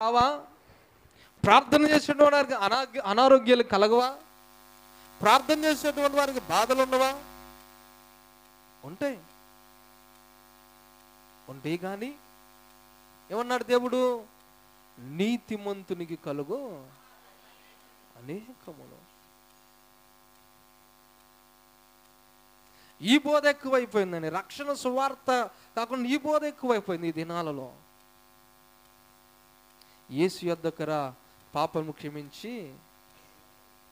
కావా? ప్రార్థన చేసేటువంటి వారికి అనారోగ్యాలు కలగవా? ప్రార్థన చేసేటువంటి వారికి బాధలు ఉండవా? ఉంటాయి. ఉంటాయి. కానీ ఏమన్నాడు దేవుడు? నీతిమంతునికి కలుగు అనేకములు. ఈ బోధ ఎక్కువైపోయిందని, రక్షణ సువార్త కాకుండా ఈ బోధ ఎక్కువైపోయింది ఈ దినాలలో. యేసు యొద్దకురా, పాపము క్షమించి.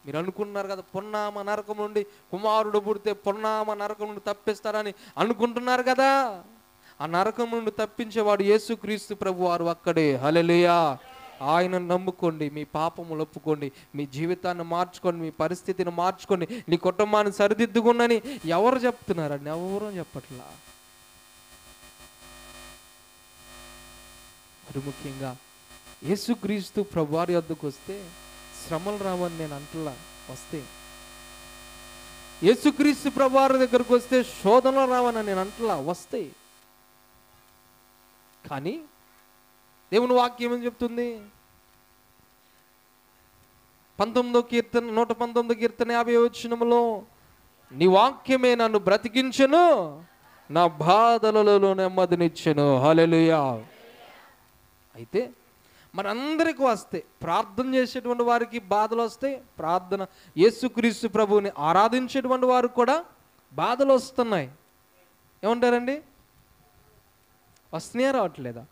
మీరు అనుకుంటున్నారు కదా, పొన్నామ నరకం నుండి కుమారుడు పుడితే పొన్నామ నరకం నుండి తప్పిస్తారని అనుకుంటున్నారు కదా. ఆ నరకం నుండి తప్పించేవాడు యేసుక్రీస్తు ప్రభు వారు ఒక్కడే. హల్లెలూయా. ఆయన నమ్ముకోండి, మీ పాపములు ఒప్పుకోండి, మీ జీవితాన్ని మార్చుకోండి, మీ పరిస్థితిని మార్చుకోండి, నీ కుటుంబాన్ని సరిదిద్దుకోండి. ఎవరు చెప్తున్నారండి? ఎవరూ చెప్పట్లా. మరి ముఖ్యంగా యేసుక్రీస్తు ప్రభు వారి వద్దకు వస్తే శ్రమలు రావని నేను అంటున్నా. వస్తే యేసుక్రీస్తు ప్రభు వారి దగ్గరకు వస్తే శోధనలు రావని నేను అంటున్నా. వస్తాయి. కానీ దేవుని వాక్యం ఏమని చెప్తుంది? 119వ కీర్తన 50వ వచనములో, నీ వాక్యమే నన్ను బ్రతికించెను, నా బాధలలో నెమ్మదినిచ్చెను. హల్లెలూయా. అయితే మనందరికి వస్తే, ప్రార్థన చేసేటువంటి వారికి బాధలు వస్తాయి. ప్రార్థన యేసుక్రీస్తు ప్రభువుని ఆరాధించేటువంటి వారికి కూడా బాధలు వస్తున్నాయి. ఏమంటారండి? వస్తున్నాయా, రావట్లేదా?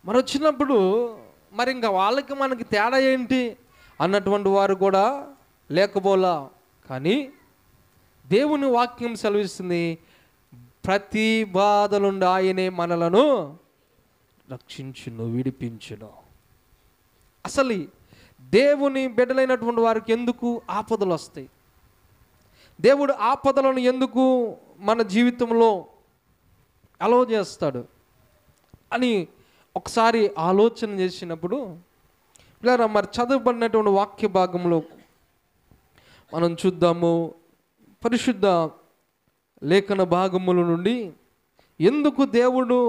మరి వచ్చినప్పుడు మరి ఇంకా వాళ్ళకి మనకి తేడా ఏంటి అన్నటువంటి వారు కూడా లేకపోలా. కానీ దేవుని వాక్యం సెలవిస్తుంది, ప్రతి బాధ నుండి ఆయనే మనలను రక్షించును, విడిపించును. అసలు దేవుని బిడ్డలైనటువంటి వారికి ఎందుకు ఆపదలు వస్తాయి? దేవుడు ఆపదలను ఎందుకు మన జీవితంలో అలౌ చేస్తాడు అని ఒకసారి ఆలోచన చేసినప్పుడు, ఇలా మరి చదవబడినటువంటి వాక్య భాగంలో మనం చూద్దాము. పరిశుద్ధ లేఖన భాగముల నుండి ఎందుకు దేవుడు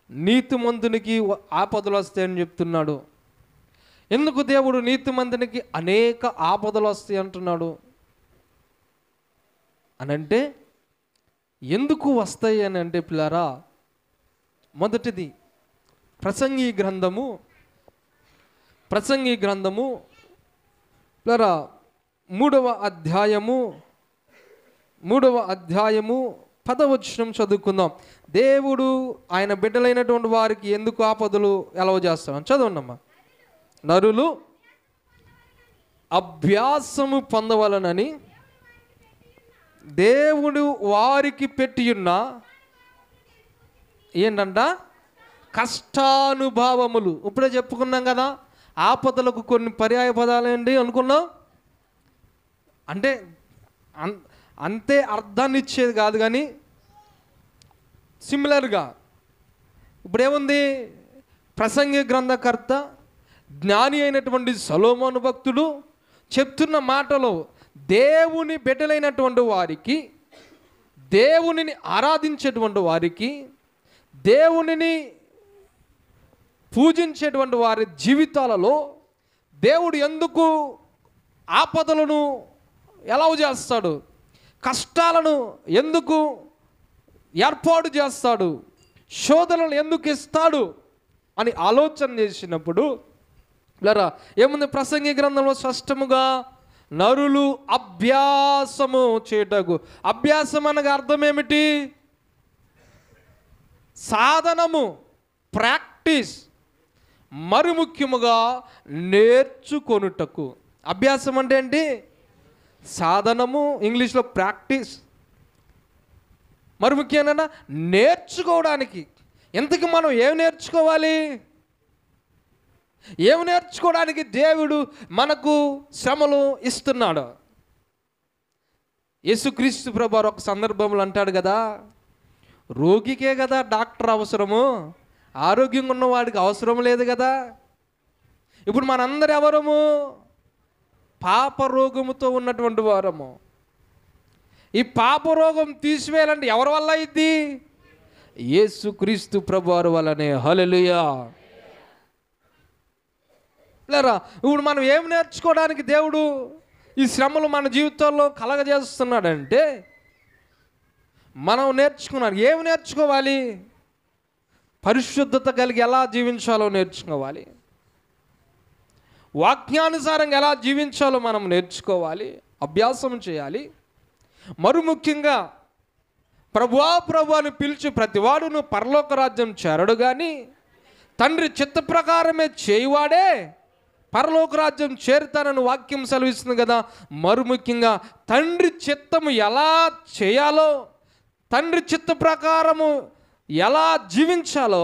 నీతిమంతునికి ఆపదలు వస్తాయని చెప్తున్నాడు, ఎందుకు దేవుడు నీతిమంతునికి అనేక ఆపదలు వస్తాయి అంటున్నాడు అని అంటే, ఎందుకు వస్తాయి అని అంటే పిల్లారా, మొదటిది ప్రసంగి గ్రంథము పిల్లారా 3వ అధ్యాయము 10వ వచనం చదువుకుందాం. దేవుడు ఆయన బిడ్డలైనటువంటి వారికి ఎందుకు ఆపదలు ఎలవ చేస్తాడు? చదవండమ్మా. నరులు అభ్యాసము పొందవలనని దేవుడు వారికి పెట్టియున్న ఏంటంట? కష్టానుభావములు. ఇప్పుడే చెప్పుకున్నాం కదా, ఆపదలకు కొన్ని పర్యాయ పదాలు ఏంటి అనుకున్నాం. అంటే అంతే అర్థాన్ని ఇచ్చేది కాదు, కానీ సిమిలర్గా ఇప్పుడేముంది? ప్రసంగి గ్రంథకర్త జ్ఞాని అయినటువంటి సొలొమోను భక్తుడు చెప్తున్న మాటలో దేవుని బిడ్డలైనటువంటి వారికి, దేవునిని ఆరాధించేటువంటి వారికి, దేవునిని పూజించేటువంటి వారి జీవితాలలో దేవుడు ఎందుకు ఆపదలను ఎలా చేస్తాడు, కష్టాలను ఎందుకు ఏర్పాటు చేస్తాడు, శోధనలు ఎందుకు ఇస్తాడు అని ఆలోచన చేసినప్పుడు లేరా ఏముంది? ప్రసంగి గ్రంథంలో స్పష్టముగా నరులు అభ్యాసము చేయుటకు. అభ్యాసం అనగా అర్థం ఏమిటి? సాధనము, ప్రాక్టీస్. మరి ముఖ్యముగా నేర్చుకొనుటకు. అభ్యాసం అంటే ఏంటి? సాధనము, ఇంగ్లీష్లో ప్రాక్టీస్. మరి ముఖ్యంగా నేర్చుకోవడానికి. ఇంతకు మనం ఏం నేర్చుకోవాలి? ఏమి నేర్చుకోవడానికి దేవుడు మనకు శ్రమలు ఇస్తున్నాడు? యేసుక్రీస్తు ప్రభువారు ఒక సందర్భంలో అంటాడు కదా, రోగికే కదా డాక్టర్ అవసరము, ఆరోగ్యంగా ఉన్నవాడికి అవసరం లేదు కదా. ఇప్పుడు మనందరూ ఎవరము? పాప రోగముతో ఉన్నటువంటి వారము. ఈ పాప రోగం తీసివేయాలంటే ఎవరి వల్ల అయింది? యేసుక్రీస్తు ప్రభువారి వలనే. హల్లెలూయా. లేరా, ఇప్పుడు మనం ఏం నేర్చుకోవడానికి దేవుడు ఈ శ్రమలు మన జీవితంలో కలగజేస్తున్నాడంటే, మనం నేర్చుకున్నాం. ఏమి నేర్చుకోవాలి? పరిశుద్ధత కలిగి ఎలా జీవించాలో నేర్చుకోవాలి. వాక్యానుసారంగా ఎలా జీవించాలో మనం నేర్చుకోవాలి, అభ్యాసం చేయాలి. మరి ముఖ్యంగా ప్రభువా ప్రభు అని పిలిచి ప్రతివాడును పరలోక రాజ్యం చేరడు కానీ తండ్రి చిత్త ప్రకారమే చేయువాడే పరలోక రాజ్యం చేరుతానని వాక్యం సెలవిస్తుంది కదా. మరి ముఖ్యంగా తండ్రి చిత్తము ఎలా చేయాలో, తండ్రి చిత్త ప్రకారము ఎలా జీవించాలో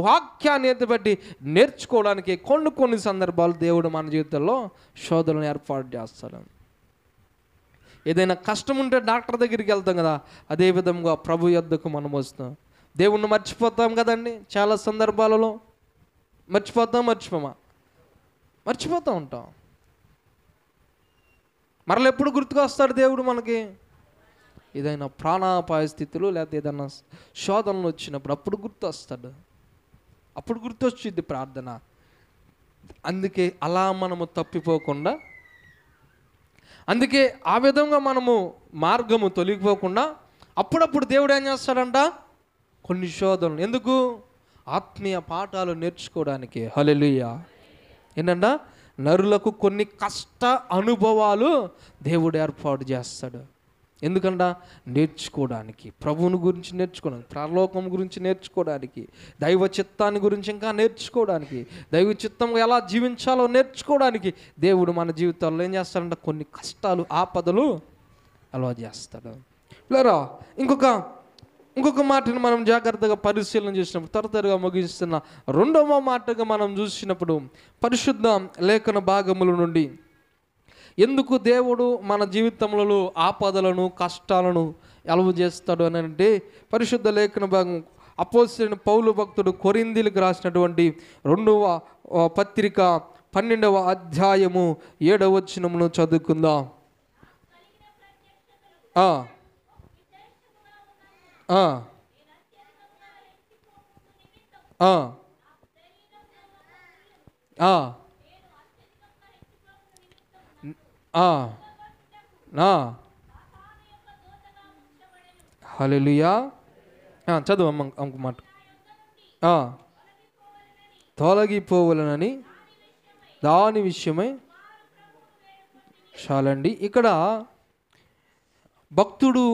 వాక్యాన్ని బట్టి నేర్చుకోవడానికి కొన్ని సందర్భాలు దేవుడు మన జీవితంలో శోధనలు ఏర్పాటు చేస్తాడు. ఏదైనా కష్టం ఉంటే డాక్టర్ దగ్గరికి వెళ్తాం కదా, అదేవిధంగా ప్రభు యొద్దకు మనం వస్తాం. దేవుణ్ణి మర్చిపోతాం కదండి, చాలా సందర్భాలలో మర్చిపోతూ ఉంటాం. మరలా ఎప్పుడు గుర్తుకొస్తాడు దేవుడు మనకి? ఏదైనా ప్రాణాపాయ స్థితులు లేకపోతే ఏదైనా శోధనలు వచ్చినప్పుడు అప్పుడు గుర్తొస్తాడు, అప్పుడు గుర్తొచ్చింది ప్రార్థన. అందుకే అలా మనము తప్పిపోకుండా, అందుకే ఆ విధంగా మనము మార్గము తొలగిపోకుండా అప్పుడప్పుడు దేవుడు ఏం చేస్తాడంట? కొన్ని శోధనలు. ఎందుకు? ఆత్మీయ పాఠాలు నేర్చుకోవడానికి. హల్లెలూయా. ఏంటంట? నరులకు కొన్ని కష్ట అనుభవాలు దేవుడు ఏర్పాటు చేస్తాడు. ఎందుకంట? నేర్చుకోవడానికి, ప్రభువుని గురించి నేర్చుకోవడానికి, పరలోకం గురించి నేర్చుకోవడానికి, దైవ చిత్తాన్ని గురించి ఇంకా నేర్చుకోవడానికి, దైవ చిత్తం ఎలా జీవించాలో నేర్చుకోవడానికి దేవుడు మన జీవితాల్లో ఏం చేస్తాడంట? కొన్ని కష్టాలు, ఆపదలు అలవాటు చేస్తాడు. లేరా, ఇంకొక మాటను మనం జాగ్రత్తగా పరిశీలన చేసినప్పుడు, త్వరగా ముగిస్తున్న రెండవ మాటగా మనం చూసినప్పుడు, పరిశుద్ధ లేఖన భాగముల నుండి ఎందుకు దేవుడు మన జీవితంలో ఆపదలను, కష్టాలను ఎలవ చేస్తాడు అని అంటే, పరిశుద్ధ లేఖన భాగం అపోస్తలుడైన పౌలు భక్తుడు కొరింథీయులకు రాసినటువంటి 2వ పత్రిక 12వ అధ్యాయము 7వ వచనమును చదువుకుందాం. హల్లెలూయా. చదువు అమ్మ ఇంకో మాట. తొలగిపోవలనని దాని విషయమై చాలండి. ఇక్కడ భక్తుడు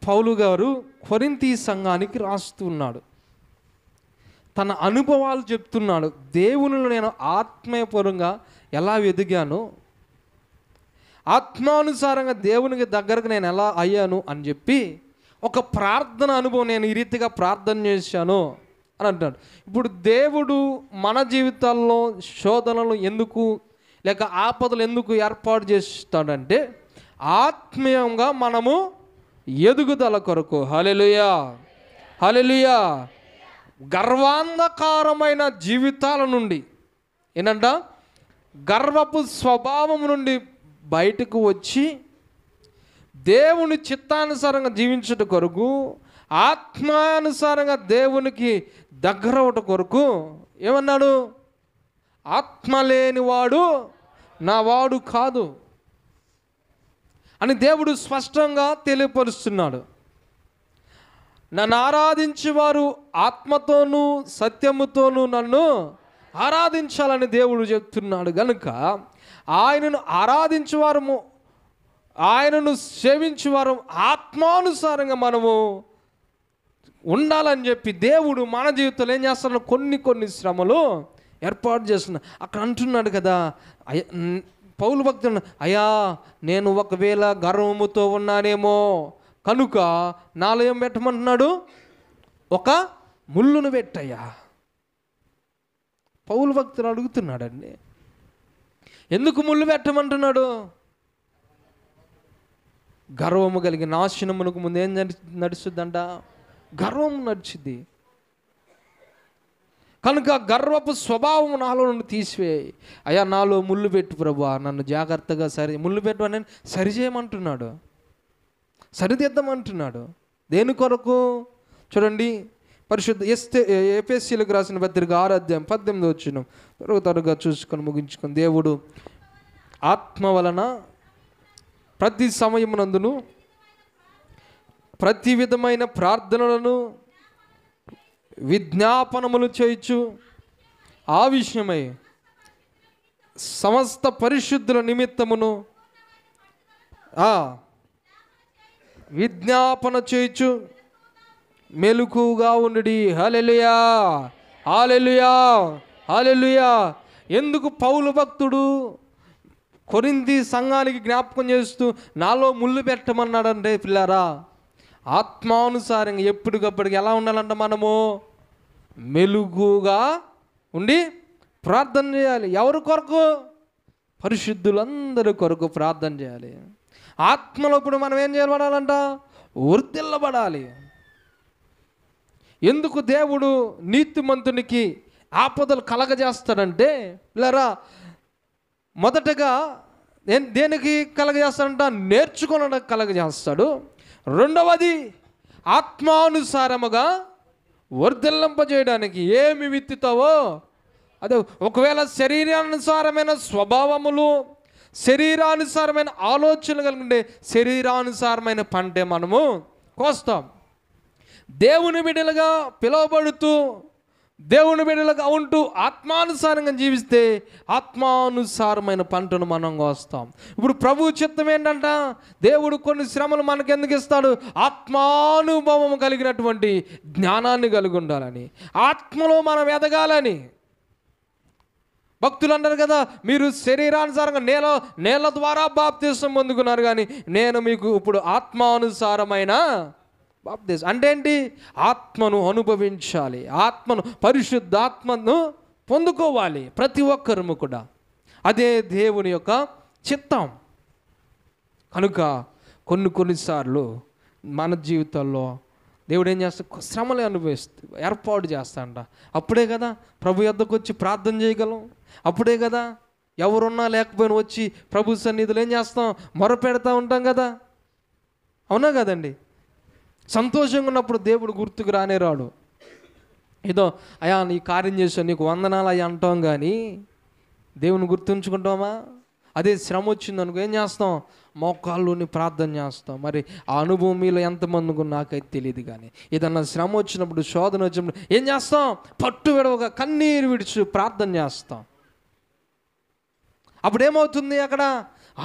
పౌలు గారు కొరింథీ సంఘానికి రాస్తున్నాడు, తన అనుభవాలు చెప్తున్నాడు. దేవునిలో నేను ఆత్మీయపరంగా ఎలా ఎదిగాను, ఆత్మానుసారంగా దేవునికి దగ్గరకు నేను ఎలా అయ్యాను అని చెప్పి ఒక ప్రార్థన అనుభవం, నేను ఈ రీతిగా ప్రార్థన చేశాను అని అంటాడు. ఇప్పుడు దేవుడు మన జీవితాల్లో శోధనలు ఎందుకు లేక ఆపదలు ఎందుకు ఏర్పాటు చేస్తాడంటే, ఆత్మీయంగా మనము ఎదుగుదల కొరకు. హల్లెలూయా, హల్లెలూయా. గర్వాంధకారమైన జీవితాల నుండి ఏంటంట? గర్వపు స్వభావం నుండి బయటకు వచ్చి దేవుని చిత్తానుసారంగా జీవించుట కొరకు, ఆత్మానుసారంగా దేవునికి దగ్గర అవట కొరకు ఏమన్నాడు? ఆత్మ లేనివాడు నా వాడు కాదు అని దేవుడు స్పష్టంగా తెలియపరుస్తున్నాడు. నన్ను ఆరాధించేవారు ఆత్మతోనూ సత్యముతోనూ నన్ను ఆరాధించాలని దేవుడు చెప్తున్నాడు. కనుక ఆయనను ఆరాధించేవారు, ఆయనను సేవించేవారు ఆత్మానుసారంగా మనము ఉండాలని చెప్పి దేవుడు మన జీవితంలో ఏం చేస్తున్నాడు? కొన్ని శ్రమలు ఏర్పాటు చేస్తున్నాడు. అక్కడ అంటున్నాడు కదా పౌలు భక్తుడు, అయ్యా నేను ఒకవేళ గర్వముతో ఉన్నానేమో కనుక నాలో ఏం పెట్టమంటున్నాడు? ఒక ముళ్ళును పెట్టయ్యా. పౌలు భక్తుడు అడుగుతున్నాడండి, ఎందుకు ముళ్ళు పెట్టమంటున్నాడు? గర్వము కలిగి నాశనమునకు ముందు ఏం నడుస్తుందంట? గర్వం నడిచింది. కనుక గర్వపు స్వభావం నాలో నుండి తీసివేయి. అయ్యా నాలో ముళ్ళు పెట్టు ప్రభువా, నన్ను జాగ్రత్తగా ముళ్ళు పెట్టు అని సరిచేయమంటున్నాడు, సరిదిద్దమంటున్నాడు. దేని కొరకు? చూడండి, పరిశుద్ధ ఎఫెసీయులకు రాసిన పత్రిక 6 అధ్యాయం 18 వచనం త్వరగా చూసుకొని ముగించుకొని, దేవుడు ఆత్మ వలన ప్రతి సమయమునందును ప్రతి విధమైన ప్రార్థనలను విజ్ఞాపనములు చేయుచు ఆ విషయమై సమస్త పరిశుద్ధుల నిమిత్తమును విజ్ఞాపన చేయుచు మెలకుగా ఉండుడి. హల్లెలూయా, హల్లెలూయా, హల్లెలూయా. ఎందుకు పౌలు భక్తుడు కొరింథీ సంఘానికి జ్ఞాపకం చేస్తూ నాలో ముళ్ళు పెట్టమన్నాడంటే పిల్లారా, ఆత్మానుసారంగా ఎప్పటికప్పటికి ఎలా ఉండాలంట? మనము మెలుగుగా ఉండి ప్రార్థన చేయాలి. ఎవరి కొరకు? పరిశుద్ధులందరి కొరకు ప్రార్థన చేయాలి. ఆత్మలో ఇప్పుడు మనం ఏం చేయబడాలంట? వర్ధిల్లబడాలి. ఎందుకు దేవుడు నీతిమంతునికి ఆపదలు కలగజేస్తాడంటే పిల్లరా, మొదటగా దేనికి కలగజేస్తాడంట? నేర్చుకోవడానికి కలగజేస్తాడు. రెండవది ఆత్మానుసారముగా వర్ధిల్లింపజేయడానికి. ఏమి విత్తుతావో అదే. ఒకవేళ శరీరానుసారమైన స్వభావములు, శరీరానుసారమైన ఆలోచనలు కలిగి శరీరానుసారమైన పంటే మనము కోస్తాం. దేవుని బిడ్డలుగా పిలువబడుతూ దేవుని బిడ్డలుగా ఉంటూ ఆత్మానుసారంగా జీవిస్తే ఆత్మానుసారమైన పంటను మనం కోస్తాం. ఇప్పుడు ప్రభు చిత్తం ఏంటంట? దేవుడు కొన్ని శ్రమలు మనకు ఎందుకు ఇస్తాడు? ఆత్మానుభవం కలిగినటువంటి జ్ఞానాన్ని కలిగి ఉండాలని, ఆత్మలో మనం ఎదగాలని. భక్తులు అంటారు కదా, మీరు శరీరానుసారంగా నేల ద్వారా బాప్తిసం పొందుకున్నారు, కానీ నేను మీకు ఇప్పుడు ఆత్మానుసారమైన బాప్తిసం. అంటే ఏంటి? ఆత్మను అనుభవించాలి, ఆత్మను, పరిశుద్ధాత్మను పొందుకోవాలి ప్రతి ఒక్కరము కూడా. అదే దేవుని యొక్క చిత్తం. కనుక కొన్నిసార్లు మన జీవితాల్లో దేవుడు ఏం చేస్తా? శ్రమలు ఏర్పాటు చేస్తాడంట. అప్పుడే కదా ప్రభు యొద్దకు వచ్చి ప్రార్థన చేయగలం. అప్పుడే కదా ఎవరున్నా లేకపోయినా వచ్చి ప్రభు సన్నిధిలో ఏం చేస్తాం? మొరపెడతా ఉంటాం కదా. అవునా కదండి? సంతోషంగా ఉన్నప్పుడు దేవుడు గుర్తుకు రానే రాడు. ఏదో అయ్యా నీ కార్యం చేసావు, నీకు వందనాలు అయ్యా అంటాం, కానీ దేవుని గుర్తుంచుకుంటామా? అదే శ్రమ వచ్చిందనుకో ఏం చేస్తాం? మోకాళ్ళుని ప్రార్థన చేస్తాం. మరి ఆ అనుభవం మీలో ఎంతమందికి నాకైతే తెలియదు, కానీ ఏదన్నా శ్రమ వచ్చినప్పుడు, శోధన వచ్చినప్పుడు ఏం చేస్తాం? పట్టు విడవగా కన్నీరు విడిచి ప్రార్థన చేస్తాం. అప్పుడేమవుతుంది? అక్కడ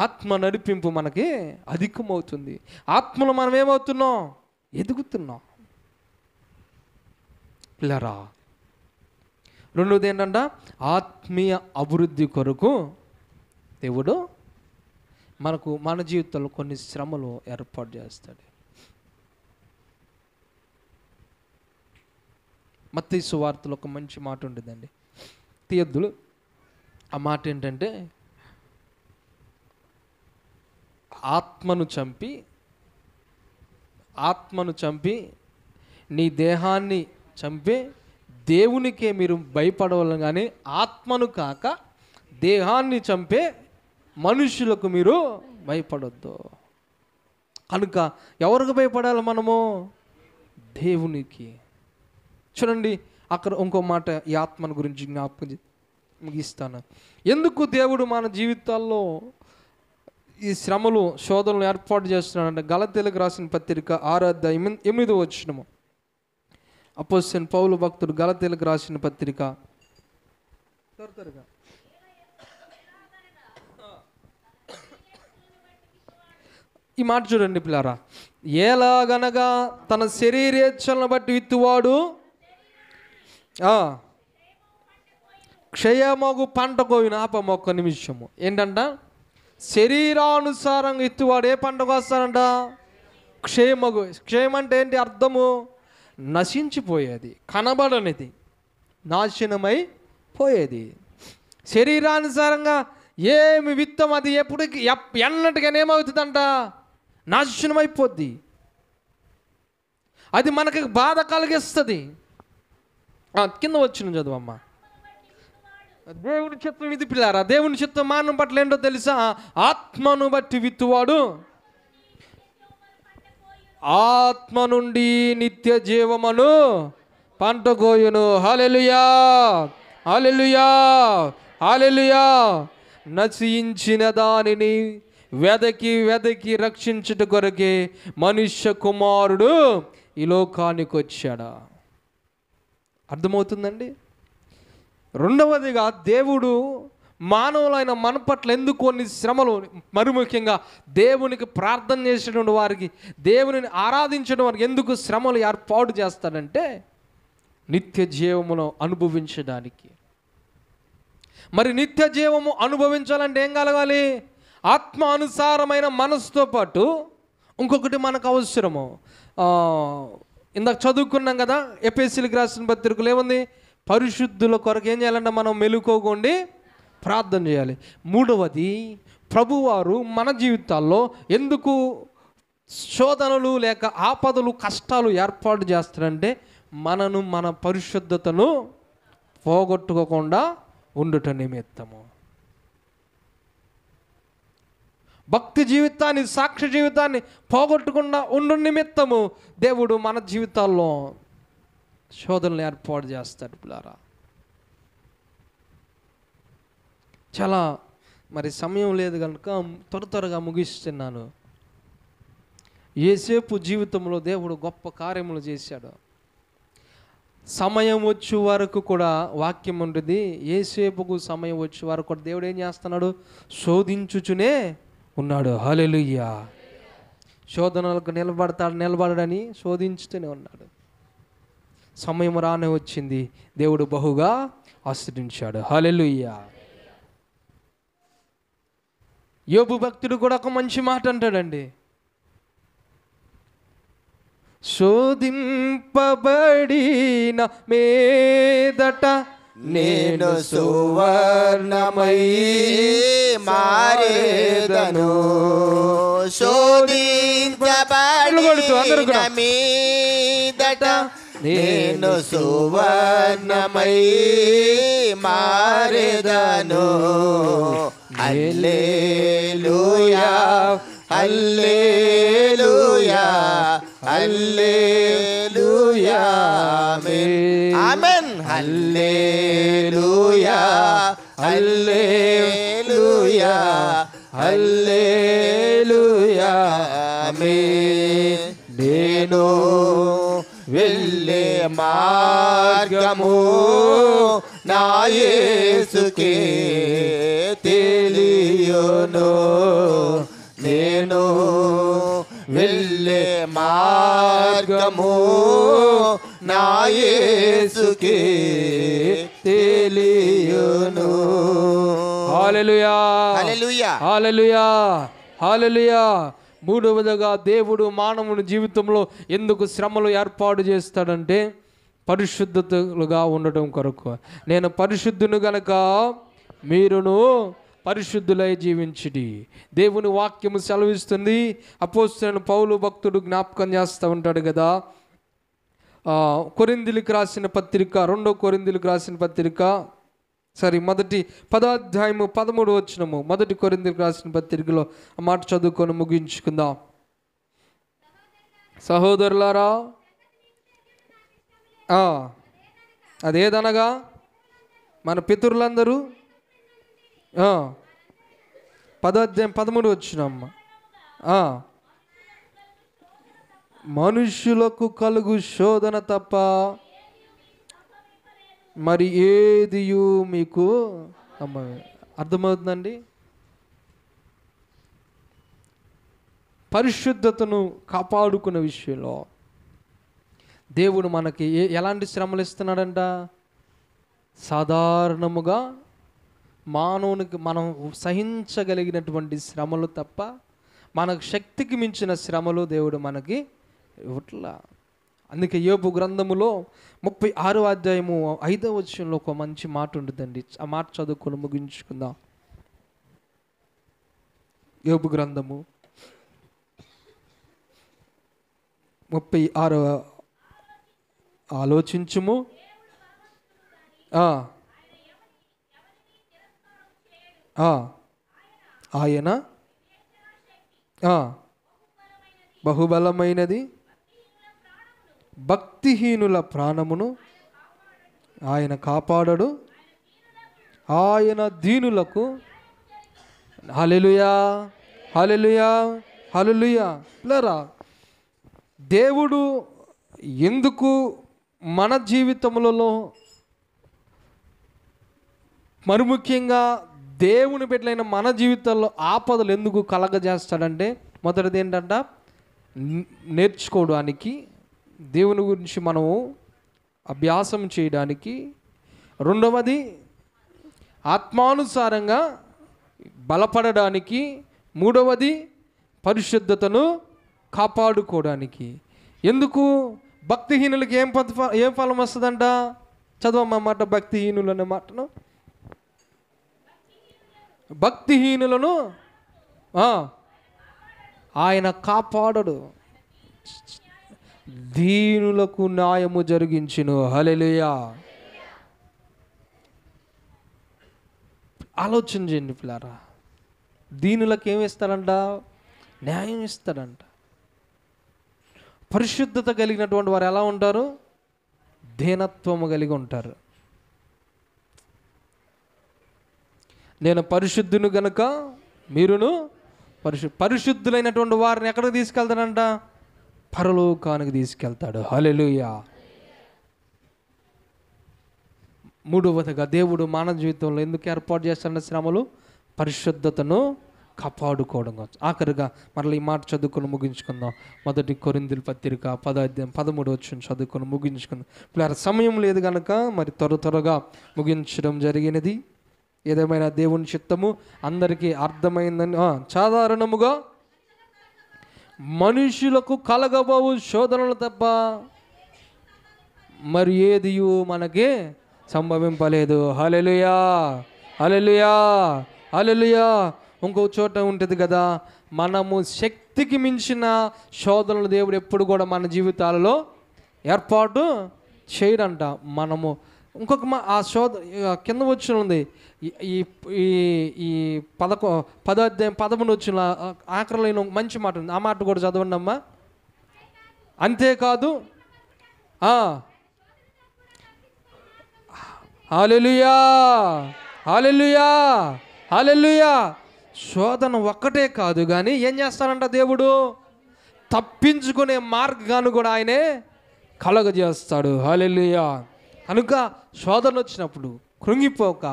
ఆత్మ నడిపింపు మనకి అధికమవుతుంది. ఆత్మలో మనం ఏమవుతున్నాం? ఎదుగుతున్నాం పిల్లరా. రెండోది ఏంటంట? ఆత్మీయ అభివృద్ధి కొరకు దేవుడు మన జీవితంలో కొన్ని శ్రమలు ఏర్పాటు చేస్తాడు. మత్తయి సువార్తలో ఒక మంచి మాట ఉంటుందండి, తీయద్దులు. ఆ మాట ఏంటంటే, ఆత్మను చంపి నీ దేహాన్ని చంపే దేవునికే మీరు భయపడవాలి, కానీ ఆత్మను కాక దేహాన్ని చంపే మనుషులకు మీరు భయపడొద్దు. కనుక ఎవరికి భయపడాలి మనము? దేవునికి. చూడండి అక్కడ ఇంకో మాట ఈ ఆత్మను గురించి జ్ఞాపకం ముగిస్తాను. ఎందుకు దేవుడు మన జీవితాల్లో ఈ శ్రమలు, శోధనలు ఏర్పాటు చేస్తున్నాడంటే, గలతీయులకు రాసిన పత్రిక 6 అధ్యాయం 8 వచనము. అపోస్తలుడైన పౌలు భక్తుడు గలతీయులకు రాసిన పత్రిక ఈ మాట చూడండి పిల్లారా. ఎలాగనగా తన శరీరేచ్ఛలను బట్టి విత్తువాడు క్షయమగు పంట కోయిన. ఒక్క నిమిషము. ఏంటంట? శరీరానుసారంగా ఇత్తువాడు ఏ పంటకు వస్తాడంట? క్షయమగు. క్షయం అంటే ఏంటి అర్థము? నశించిపోయేది, కనబడనిది, నాశనమై పోయేది. శరీరానుసారంగా ఏమి విత్తం అది ఎప్పటికి ఎన్నటికైనా ఏమవుతుందంట? నాశనమైపోద్ది. అది మనకి బాధ కలిగిస్తుంది. కింద వచ్చిన చదువమ్మా. దేవుని చిత్తం ఇది పిల్లారా. దేవుని చిత్తం మానవ పట్ల ఏంటో తెలుసా? ఆత్మను బట్టి విత్తువాడు ఆత్మ నుండి నిత్య జీవమును పంట కోయును. హల్లెలూయా, హల్లెలూయా, హల్లెలూయా. నశించిన దానిని వెదకి వెదకి రక్షించుట కొరకే మనుష్య కుమారుడు ఈ లోకానికి వచ్చాడా. అర్థమవుతుందండి. రెండవదిగా దేవుడు మానవులైన మన పట్ల ఎందుకు కొన్ని శ్రమలు, మరి ముఖ్యంగా దేవునికి ప్రార్థన చేసేటువంటి వారికి, దేవునిని ఆరాధించడం వారికి ఎందుకు శ్రమలు ఏర్పాటు చేస్తాడంటే నిత్య జీవమును అనుభవించడానికి. మరి నిత్య జీవము అనుభవించాలంటే ఏం కలగాలి? ఆత్మ అనుసారమైన మనసుతో పాటు ఇంకొకటి మనకు అవసరము. ఇందాక చదువుకున్నాం కదా, ఎఫెసీయులకు రాసిన పత్రికలో ఏముంది? పరిశుద్ధుల కొరకు ఏం చేయాలంటే మనం మెలుకోకుండా ప్రార్థన చేయాలి. మూడవది, ప్రభువారు మన జీవితాల్లో ఎందుకు శోధనలు లేక ఆపదలు కష్టాలు ఏర్పాటు చేస్తారంటే మనను మన పరిశుద్ధతను పోగొట్టుకోకుండా ఉండుట నిమిత్తము. భక్తి జీవితాన్ని, సాక్షి జీవితాన్ని పోగొట్టకుండా ఉండు నిమిత్తము దేవుడు మన జీవితాల్లో శోధనలు ఏర్పాటు చేస్తాడు పిల్లారా. చాలా మరి సమయం లేదు కనుక త్వరగా ముగిస్తున్నాను. యేసేపు జీవితంలో దేవుడు గొప్ప కార్యములు చేశాడు. సమయం వచ్చే వరకు కూడా వాక్యం ఉంటుంది, యేసేపుకు సమయం వచ్చే వరకు కూడా దేవుడు ఏం చేస్తున్నాడు? శోధించుచునే ఉన్నాడు. హల్లెలూయా. శోధనలకు నిలబడని శోధించుతూనే ఉన్నాడు. సమయం రానే వచ్చింది, దేవుడు బహుగా ఆశ్రయించాడు. హల్లెలూయా. యోబు భక్తుడు కూడా ఒక మంచి మాట అంటాడండి. శోధింపబడిన మీదట నేను సువర్ణమై మారేదను. శోధింపబడిన మీదట నేను సువర్ణమై మారేదను. హల్లెలూయా, హల్లెలూయా, హల్లెలూయా, ఆమేన్. హల్లెలూయా, హల్లెలూయా, హల్లెలూయా, ఆమేన్. నేను వెళ్ళే మార్గము నా యేసుకే తెలియును. నేను వెళ్ళే మార్గము నా యేసుకే తెలియును. హల్లెలూయా, హల్లెలూయా, హల్లెలూయా, హల్లెలూయా. మూడవదిగా దేవుడు మానవుని జీవితంలో ఎందుకు శ్రమలు ఏర్పాటు చేస్తాడంటే పరిశుద్ధతలుగా ఉండటం కొరకు. నేను పరిశుద్ధుని గనక మీరును పరిశుద్ధులై జీవించుడి. దేవుని వాక్యము సెలవిస్తుంది. అపోస్తలుడైన పౌలు భక్తుడు జ్ఞాపకం చేస్తూ ఉంటాడు కదా, కొరింథీయులకు రాసిన పత్రిక, 2 కొరింథీయులకు రాసిన పత్రిక, మొదటి 10వ అధ్యాయము 13వ వచనము, 1 కొరింథీయులకు రాసిన పత్రికలో ఆ మాట చదువుకొని ముగించుకుందాం. సహోదరులారా, అదేదనగా మన పితరులందరూ 10వ అధ్యాయం 13వ వచనమ్మ, మనుష్యులకు కలుగు శోధన తప్ప మరి ఏదియు మీకు అర్థమవుతుందండి. పరిశుద్ధతను కాపాడుకునే విషయంలో దేవుడు మనకి ఎలాంటి శ్రమలు ఇస్తున్నాడంట? సాధారణముగా మానవునికి మనం సహించగలిగినటువంటి శ్రమలు తప్ప మనకు శక్తికి మించిన శ్రమలు దేవుడు మనకి ఇవ్వట్లా. అందుకే యోబు గ్రంథములో 36వ అధ్యాయము 5వ వచనంలో ఒక మంచి మాట ఉంటుందండి. ఆ మాట చదువుకొని ముగించుకుందాం. యోబు గ్రంథము 36వ ఆలోచించుము. ఆయన బహుబలమైనది, భక్తిహీనుల ప్రాణమును ఆయన కాపాడడు, ఆయన దీనులకు. హల్లెలూయా, హల్లెలూయా, హల్లెలూయా. పిల్లరా, దేవుడు ఎందుకు మన జీవితములలో, మరి ముఖ్యంగా దేవుని బిడ్డలైన మన జీవితాల్లో ఆపదలు ఎందుకు కలగజేస్తాడంటే, మొదటిది ఏంటంట, నేర్చుకోవడానికి, దేవుని గురించి మనము అభ్యాసం చేయడానికి. రెండవది ఆత్మానుసారంగా బలపడడానికి. మూడవది పరిశుద్ధతను కాపాడుకోవడానికి. ఎందుకు? భక్తిహీనులకి ఏం ఫలం వస్తుందంట? చదవమ్మా మాట, భక్తిహీనులు అనే మాటను. భక్తిహీనులను ఆయన కాపాడడు, దీనులకు న్యాయము జరిగించును. హల్లెలూయా. ఆలోచన చేయండి పిల్లారా, దీనులకు ఏమి ఇస్తాడంట? న్యాయం ఇస్తాడంట. పరిశుద్ధత కలిగినటువంటి వారు ఎలా ఉంటారు? దీనత్వము కలిగి ఉంటారు. నేను పరిశుద్ధుని గనుక మీరును పరిశుద్ధులైనటువంటి వారిని ఎక్కడికి తీసుకెళ్తాడంట? పరలోకానికి తీసుకెళ్తాడు. హల్లెలూయా. మూడవదిగా దేవుడు మానవ జీవితంలో ఎందుకు ఏర్పాటు చేస్తాడన్న శ్రమలు? పరిశుద్ధతను కాపాడుకోవడం. ఆఖరిగా మరలా ఈ మాట చదువుకొని ముగించుకుందాం. 1 కొరింథీయుల పత్రిక 10:13 చదువుకొని ముగించుకుందాం. ఇప్పుడు సమయం లేదు కనుక మరి త్వరగా ముగించడం జరిగినది. ఏదేమైనా దేవుని చిత్తము అందరికీ అర్థమైందని. సాధారణముగా మనుషులకు కలగబోవు శోధనలు తప్ప మరి ఏదియు మనకి సంభవింపలేదు. హల్లెలూయా, హల్లెలూయా, హల్లెలూయా. ఇంకో చోట ఉంటుంది కదా, మనము శక్తికి మించిన శోధనలు దేవుడు ఎప్పుడు కూడా మన జీవితాలలో ఏర్పాటు చేయడంట. మనము ఇంకొక ఆ కింద వచ్చిన ఉంది ఈ 10వ అధ్యాయం 11 వచ్చిన ఆఖరిలో మంచి మాట ఉంది. ఆ మాట కూడా చదవండి అమ్మా. అంతేకాదు, హల్లెలూయా, హల్లెలూయా, హల్లెలూయా. శోధన ఒక్కటే కాదు కానీ ఏం చేస్తానంట దేవుడు? తప్పించుకునే మార్గాన్ని కూడా ఆయనే కలగజేస్తాడు. హల్లెలూయా. కనుక శోధన వచ్చినప్పుడు కృంగిపోక,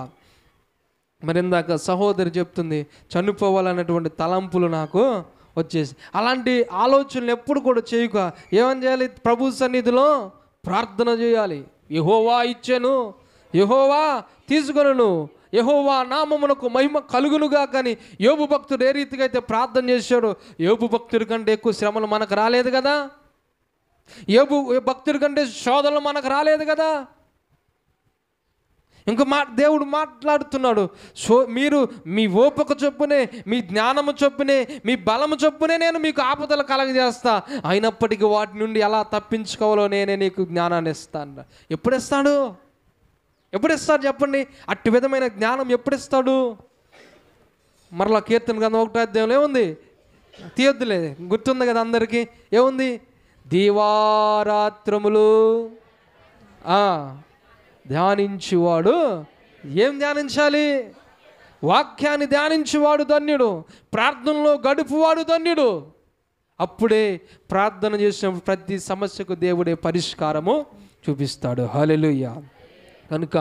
మరి ఇందాక సహోదరి చెప్తుంది, చనిపోవాలన్నటువంటి తలంపులు నాకు వచ్చేసి, అలాంటి ఆలోచనలు ఎప్పుడు కూడా చేయక ఏమని చేయాలి? ప్రభు సన్నిధిలో ప్రార్థన చేయాలి. యెహోవా ఇచ్చెను, యెహోవా తీసుకొనును, యెహోవా నామమునకు మహిమ కలుగునుగా. కానీ యోబు భక్తుడు ఏ రీతిగా అయితే ప్రార్థన చేశాడో, యోబు భక్తుడి కంటే ఎక్కువ శ్రమలు మనకు రాలేదు కదా. యోబు భక్తుడి కంటే శోధనలు మనకు రాలేదు కదా. ఇంకా దేవుడు మాట్లాడుతున్నాడు, మీరు మీ ఓపిక చొప్పునే, మీ జ్ఞానము చొప్పునే, మీ బలము చొప్పునే నేను మీకు ఆపదలు కలగజేస్తా, అయినప్పటికీ వాటి నుండి ఎలా తప్పించుకోవాలో నేనే నీకు జ్ఞానాన్ని ఇస్తాను. ఎప్పుడు ఇస్తాడు? ఎప్పుడు ఇస్తాడు చెప్పండి? అట్టి విధమైన జ్ఞానం ఎప్పుడు ఇస్తాడు? మరలా కీర్తన గ్రంథం 1వ అధ్యాయంలో ఏముంది? తీయొద్దులే, గుర్తుంది కదా అందరికీ. ఏముంది? దీవారాత్రములు ధ్యానించువాడు. ఏం ధ్యానించాలి? వాక్యాన్ని ధ్యానించువాడు ధన్యుడు, ప్రార్థనలో గడుపువాడు ధన్యుడు. అప్పుడే ప్రార్థన చేసినప్పుడు ప్రతి సమస్యకు దేవుడే పరిష్కారము చూపిస్తాడు. హల్లెలూయా. కనుక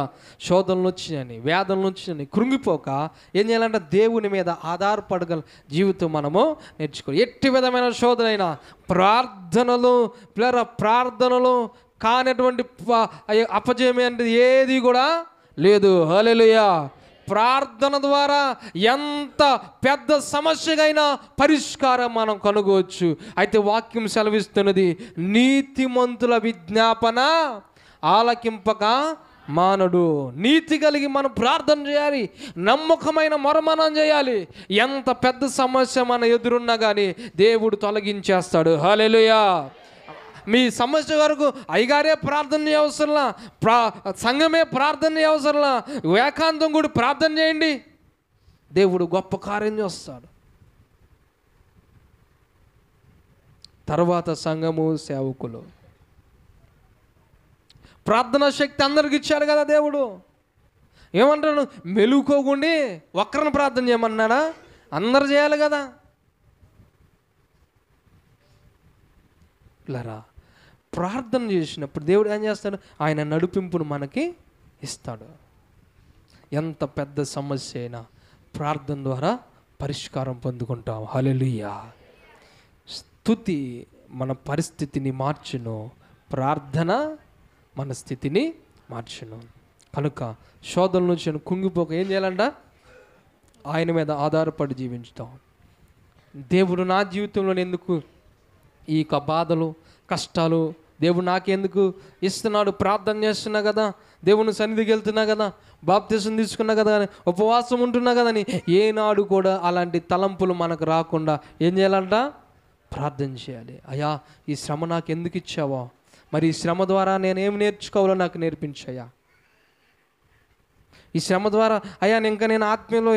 శోధనలు వచ్చినాయని, వేదనలు వచ్చినాయని కృంగిపోక ఏం చేయాలంటే దేవుని మీద ఆధారపడగల జీవితం మనము నేర్చుకోవాలి. ఎట్టి విధమైన శోధనైనా ప్రార్థనలు కానటువంటి అపజయం అనేది ఏది కూడా లేదు. హల్లెలూయా. ప్రార్థన ద్వారా ఎంత పెద్ద సమస్యకైనా పరిష్కారం మనం కనుగొచ్చు. అయితే వాక్యం సెలవిస్తున్నది, నీతిమంతుల విజ్ఞాపన ఆలకింపక మానడు. నీతి కలిగి మనం ప్రార్థన చేయాలి, నమ్మకమైన మొరమనం చేయాలి. ఎంత పెద్ద సమస్య మన ఎదురున్నా కానీ దేవుడు తొలగించేస్తాడు. హల్లెలూయా. మీ సమస్య వరకు అయ్యగారే ప్రార్థన చేయవసరంలా, సంఘమే ప్రార్థన చేయవసరంలా, ఏకాంతం కూడా ప్రార్థన చేయండి, దేవుడు గొప్ప కార్యం చేస్తాడు. తర్వాత సంఘము, సేవకులు ప్రార్థనా శక్తి అందరికి ఇచ్చాడు కదా దేవుడు. ఏమంటాడు? మెలుకోకుండి ఒక్కరిని ప్రార్థన చేయమన్నాడా? అందరు చేయాలి కదా. లరా ప్రార్థన చేసినప్పుడు దేవుడు ఏం చేస్తాడు? ఆయన నడిపింపును మనకి ఇస్తాడు. ఎంత పెద్ద సమస్య అయినా ప్రార్థన ద్వారా పరిష్కారం పొందుకుంటాం. హల్లెలూయా. స్తుతి మన పరిస్థితిని మార్చును, ప్రార్థన మన స్థితిని మార్చును. కనుక శోధన నుంచి కుంగిపోక ఏం చేయాలంట? ఆయన మీద ఆధారపడి జీవించుతాం. దేవుడు నా జీవితంలో ఎందుకు ఈ బాధలు కష్టాలు దేవుడు నాకెందుకు ఇస్తున్నాడు? ప్రార్థన చేస్తున్నా కదా, దేవుని సన్నిధికి వెళ్తున్నా కదా, బాప్తిసం తీసుకున్నా కదా, ఉపవాసం ఉంటున్నా కదా అని ఏనాడు కూడా అలాంటి తలంపులు మనకు రాకుండా ఏం చేయాలంట? ప్రార్థన చేయాలి. అయ్యా ఈ శ్రమ నాకు ఎందుకు ఇచ్చావో, మరి ఈ శ్రమ ద్వారా నేనేం నేర్చుకోవాలో నాకు నేర్పించయ్యా. ఈ శ్రమ ద్వారా అయ్యా నేను ఆత్మీయలో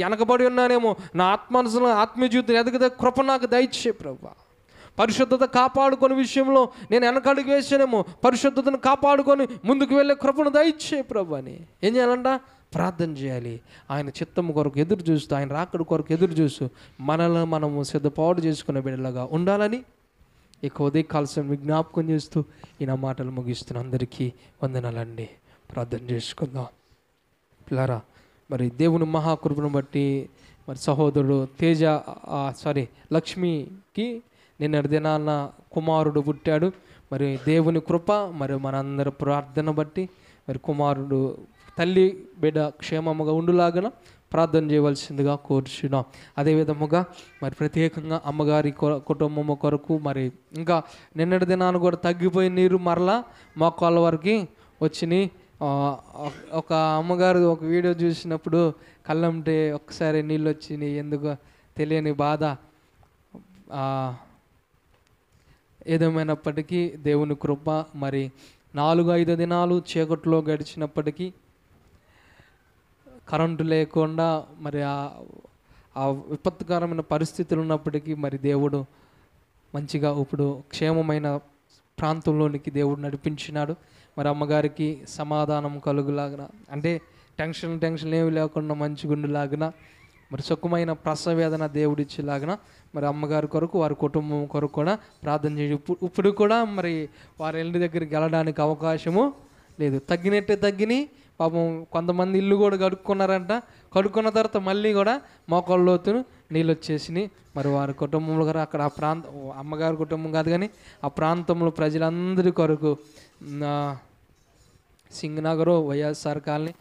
వెనకబడి ఉన్నానేమో, నా ఆత్మానుసలో ఆత్మీయ జీవితం ఎదుగుదే కృప నాకు దయచే ప్రభువా. పరిశుద్ధత కాపాడుకొని విషయంలో నేను వెనకడుగు వేసానేమో, పరిశుద్ధతను కాపాడుకొని ముందుకు వెళ్ళే కృపను దయచే ప్రభు అని ఏం చేయాలంట? ప్రార్థన చేయాలి. ఆయన చిత్తము కొరకు ఎదురు చూస్తూ, ఆయన రాకడ కొరకు ఎదురు చూస్తూ మనల్ని మనము సిద్ధపాటు చేసుకునే బిడ్డలాగా ఉండాలని ఇక ఉదయకాల్సిన విజ్ఞాపకం చేస్తూ ఈ నా మాటలు ముగిస్తున్న అందరికీ వందనాలండి. ప్రార్థన చేసుకుందాం. పిల్లారా, మరి దేవుని మహాకృపను బట్టి మరి సహోదరుడు లక్ష్మికి నిన్నటి దినాన కుమారుడు పుట్టాడు. మరి దేవుని కృప, మరి మనందరి ప్రార్థన బట్టి మరి కుమారుడు తల్లి బిడ్డ క్షేమముగా ఉండులాగన ప్రార్థన చేయవలసిందిగా కోరుచున్నాం. అదేవిధముగా మరి ప్రత్యేకంగా అమ్మగారి కుటుంబము కొరకు మరి ఇంకా నిన్నటి దినాన్ని కూడా తగ్గిపోయిన నీరు మరలా మోకాళ్ళ వరకు వచ్చినాయి. ఒక అమ్మగారు ఒక వీడియో చూసినప్పుడు కళ్ళంటే ఒక్కసారి నీళ్ళు వచ్చినాయి, ఎందుకో తెలియని బాధ. ఏదేమైనప్పటికీ దేవుని కృప, మరి 4-5 దినాలు చీకట్లో గడిచినప్పటికీ కరెంటు లేకుండా మరి ఆ విపత్కరమైన పరిస్థితులు ఉన్నప్పటికీ మరి దేవుడు మంచిగా ఇప్పుడు క్షేమమైన ప్రాంతంలోనికి దేవుడు నడిపించినాడు. మరి అమ్మగారికి సమాధానం కలుగులాగిన, అంటే టెన్షన్ ఏమి లేకుండా మంచి గుండెలాగిన, మరి సుఖమైన ప్రసవేదన దేవుడిచ్చేలాగిన మరి అమ్మగారి కొరకు, వారి కుటుంబం కొరకు కూడా ప్రార్థన చేసి ఇప్పుడు కూడా మరి వారి ఇంటి దగ్గరికి వెళ్ళడానికి అవకాశము లేదు. తగ్గినట్టే తగ్గిని పాపం కొంతమంది ఇల్లు కూడా కడుక్కున్నారంట. కడుక్కున్న తర్వాత మళ్ళీ కూడా మోకాళ్ళ లోతును నీళ్ళు వచ్చేసినాయి. మరి వారి కుటుంబంలో కూడా అక్కడ ఆ అమ్మగారి కుటుంబం కాదు కానీ ఆ ప్రాంతంలో ప్రజలందరి కొరకు సింగనగర్ వైఎస్ఆర్ కాలనీ